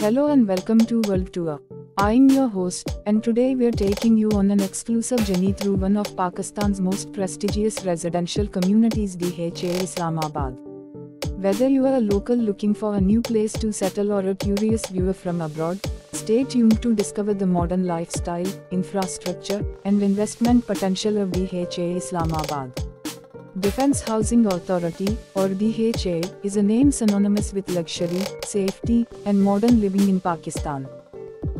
Hello and welcome to World Tour. I'm your host, and today we're taking you on an exclusive journey through one of Pakistan's most prestigious residential communities, DHA Islamabad. Whether you are a local looking for a new place to settle or a curious viewer from abroad, stay tuned to discover the modern lifestyle, infrastructure, and investment potential of DHA Islamabad. Defense Housing Authority, or DHA, is a name synonymous with luxury, safety, and modern living in Pakistan.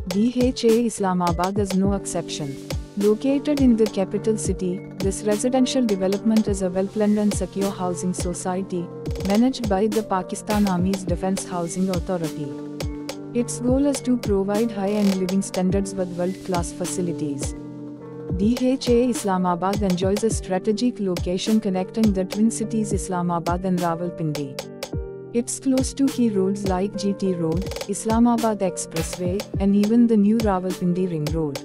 DHA Islamabad is no exception. Located in the capital city, this residential development is a well-planned and secure housing society, managed by the Pakistan Army's Defense Housing Authority. Its goal is to provide high-end living standards with world-class facilities. DHA Islamabad enjoys a strategic location connecting the twin cities Islamabad and Rawalpindi. It's close to key roads like GT Road, Islamabad Expressway, and even the new Rawalpindi Ring Road.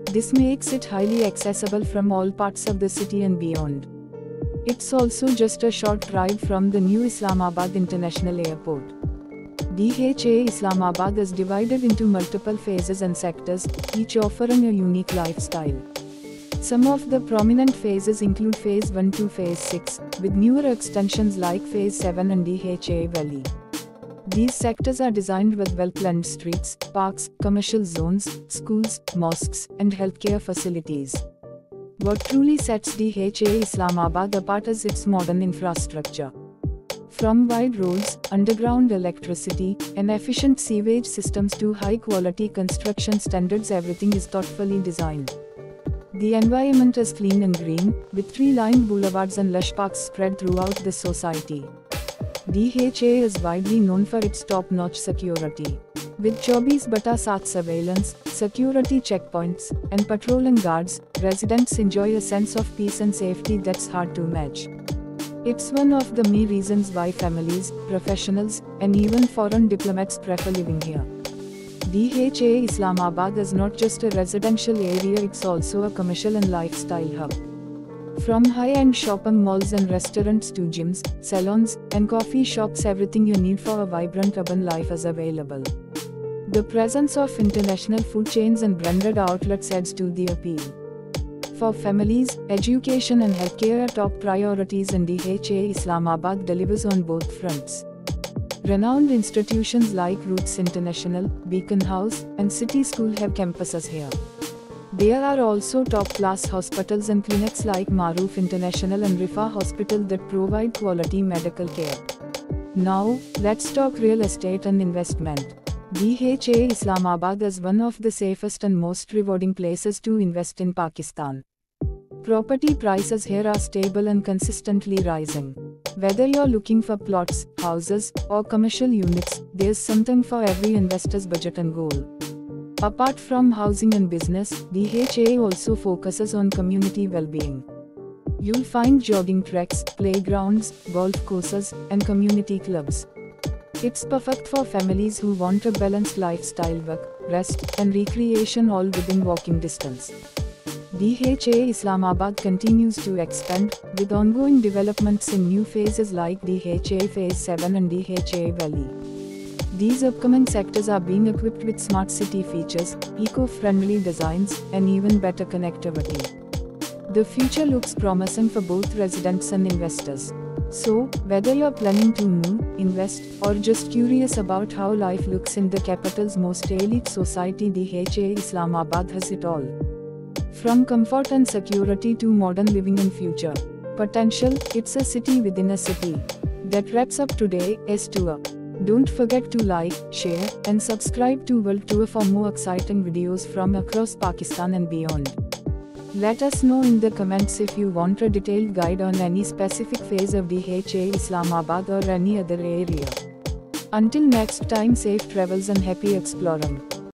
This makes it highly accessible from all parts of the city and beyond. It's also just a short drive from the new Islamabad International Airport. DHA Islamabad is divided into multiple phases and sectors, each offering a unique lifestyle. Some of the prominent phases include Phase 1 to Phase 6, with newer extensions like Phase 7 and DHA Valley. These sectors are designed with well-planned streets, parks, commercial zones, schools, mosques, and healthcare facilities. What truly sets DHA Islamabad apart is its modern infrastructure. From wide roads, underground electricity, and efficient sewage systems to high-quality construction standards, everything is thoughtfully designed. The environment is clean and green, with tree-lined boulevards and lush parks spread throughout the society. DHA is widely known for its top-notch security. With 24/7 surveillance, security checkpoints, and patrolling guards, residents enjoy a sense of peace and safety that's hard to match. It's one of the main reasons why families, professionals, and even foreign diplomats prefer living here. DHA Islamabad is not just a residential area, it's also a commercial and lifestyle hub. From high-end shopping malls and restaurants to gyms, salons, and coffee shops, everything you need for a vibrant urban life is available. The presence of international food chains and branded outlets adds to the appeal. For families, education and healthcare are top priorities, and DHA Islamabad delivers on both fronts. Renowned institutions like Roots International, Beacon House, and City School have campuses here. There are also top-class hospitals and clinics like Maroof International and Rifa Hospital that provide quality medical care. Now, let's talk real estate and investment. DHA Islamabad is one of the safest and most rewarding places to invest in Pakistan. Property prices here are stable and consistently rising. Whether you're looking for plots, houses, or commercial units, there's something for every investor's budget and goal. Apart from housing and business, DHA also focuses on community well-being. You'll find jogging tracks, playgrounds, golf courses, and community clubs. It's perfect for families who want a balanced lifestyle, work, rest, and recreation all within walking distance. DHA Islamabad continues to expand, with ongoing developments in new phases like DHA Phase 7 and DHA Valley. These upcoming sectors are being equipped with smart city features, eco-friendly designs, and even better connectivity. The future looks promising for both residents and investors. So, whether you're planning to move, invest, or just curious about how life looks in the capital's most elite society, DHA Islamabad has it all. From comfort and security to modern living and future potential, it's a city within a city. That wraps up today's tour. Don't forget to like, share, and subscribe to World Tour for more exciting videos from across Pakistan and beyond. Let us know in the comments if you want a detailed guide on any specific phase of DHA Islamabad or any other area. Until next time, safe travels and happy exploring.